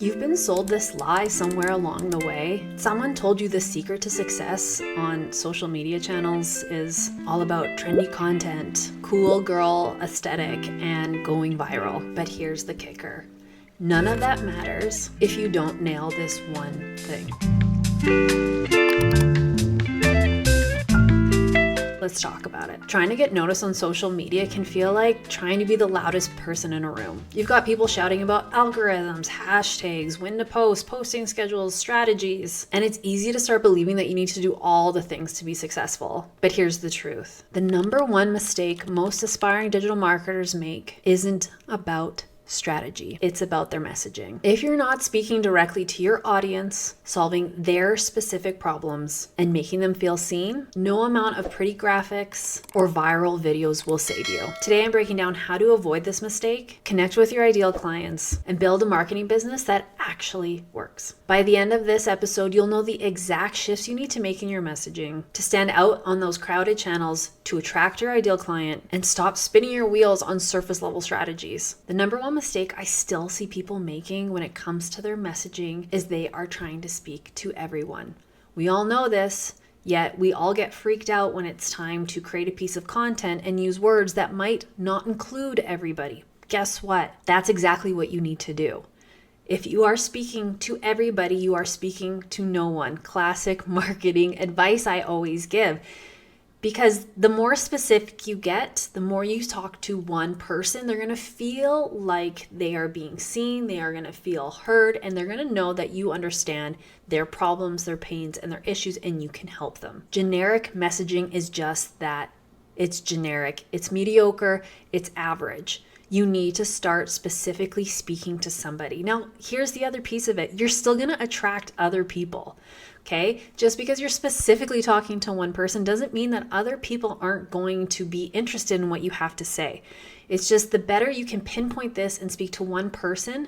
You've been sold this lie somewhere along the way. Someone told you the secret to success on social media channels is all about trendy content, cool girl aesthetic, and going viral. But here's the kicker. None of that matters if you don't nail this one thing. Let's talk about it. Trying to get noticed on social media can feel like trying to be the loudest person in a room. You've got people shouting about algorithms, hashtags, when to post, posting schedules, strategies, and it's easy to start believing that you need to do all the things to be successful. But here's the truth. The number one mistake most aspiring digital marketers make isn't about strategy. It's about their messaging. If you're not speaking directly to your audience, solving their specific problems, and making them feel seen, no amount of pretty graphics or viral videos will save you. Today, I'm breaking down how to avoid this mistake, connect with your ideal clients, and build a marketing business that actually works. By the end of this episode, you'll know the exact shifts you need to make in your messaging to stand out on those crowded channels, to attract your ideal client, and stop spinning your wheels on surface level strategies. The number one mistake I still see people making when it comes to their messaging is they are trying to speak to everyone. We all know this, yet we all get freaked out when it's time to create a piece of content and use words that might not include everybody. Guess what? That's exactly what you need to do. If you are speaking to everybody, you are speaking to no one. Classic marketing advice I always give. Because the more specific you get, the more you talk to one person, they're going to feel like they are being seen, they are going to feel heard, and they're going to know that you understand their problems, their pains, and their issues, and you can help them. Generic messaging is just that. It's generic, it's mediocre, it's average. You need to start specifically speaking to somebody. Now, here's the other piece of it. You're still going to attract other people. Okay, just because you're specifically talking to one person doesn't mean that other people aren't going to be interested in what you have to say. It's just the better you can pinpoint this and speak to one person,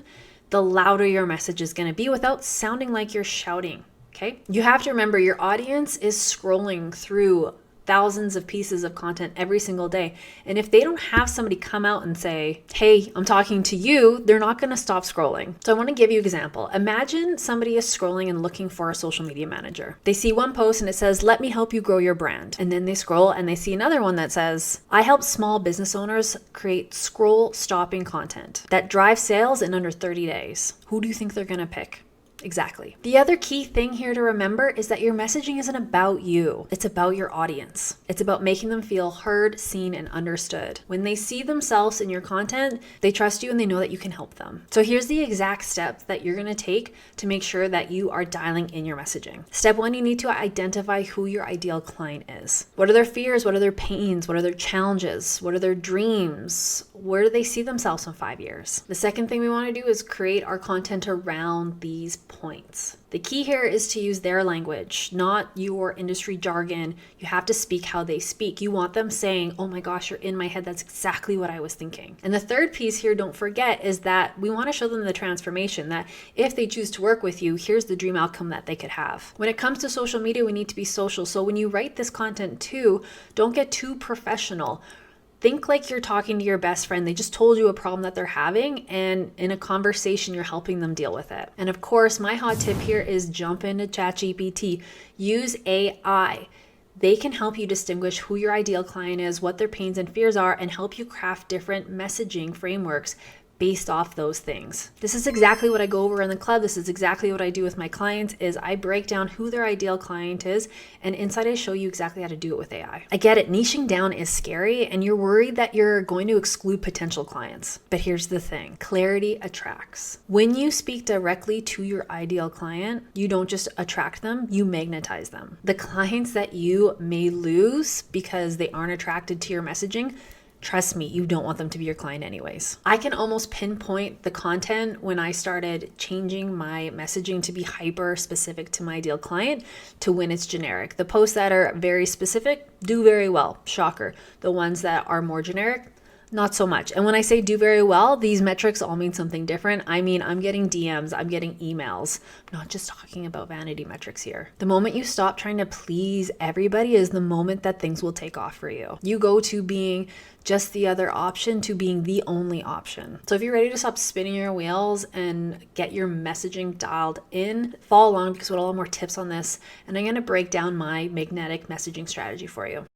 the louder your message is going to be without sounding like you're shouting. Okay, you have to remember your audience is scrolling through thousands of pieces of content every single day. And if they don't have somebody come out and say, hey, I'm talking to you, they're not going to stop scrolling. So I want to give you an example. Imagine somebody is scrolling and looking for a social media manager. They see one post and it says, let me help you grow your brand. And then they scroll and they see another one that says, I help small business owners create scroll stopping content that drives sales in under 30 days. Who do you think they're going to pick? Exactly. The other key thing here to remember is that your messaging isn't about you. It's about your audience. It's about making them feel heard, seen, and understood. When they see themselves in your content, they trust you and they know that you can help them. So here's the exact steps that you're going to take to make sure that you are dialing in your messaging. Step one, you need to identify who your ideal client is. What are their fears? What are their pains? What are their challenges? What are their dreams? Where do they see themselves in 5 years? The second thing we want to do is create our content around these points. The key here is to use their language, not your industry jargon. You have to speak how they speak. You want them saying, oh my gosh, you're in my head. That's exactly what I was thinking. And the third piece here, don't forget, is that we want to show them the transformation, that if they choose to work with you, here's the dream outcome that they could have. When it comes to social media, we need to be social. So when you write this content too, don't get too professional. Think like you're talking to your best friend. They just told you a problem that they're having, and in a conversation, you're helping them deal with it. And of course, my hot tip here is jump into ChatGPT. Use AI. They can help you distinguish who your ideal client is, what their pains and fears are, and help you craft different messaging frameworks based off those things. This is exactly what I go over in the club. This is exactly what I do with my clients is I break down who their ideal client is, and inside I show you exactly how to do it with AI. I get it, niching down is scary and you're worried that you're going to exclude potential clients. But here's the thing, clarity attracts. When you speak directly to your ideal client, you don't just attract them, you magnetize them. The clients that you may lose because they aren't attracted to your messaging, trust me, you don't want them to be your client anyways. I can almost pinpoint the content when I started changing my messaging to be hyper specific to my ideal client to when it's generic. The posts that are very specific do very well, shocker. The ones that are more generic, Not so much. And when I say do very well, these metrics all mean something different. I mean, I'm getting DMs, I'm getting emails. I'm not just talking about vanity metrics here. The moment you stop trying to please everybody is the moment that things will take off for you. You go to being just the other option to being the only option. So if you're ready to stop spinning your wheels and get your messaging dialed in, follow along because we'll have more tips on this. And I'm going to break down my magnetic messaging strategy for you.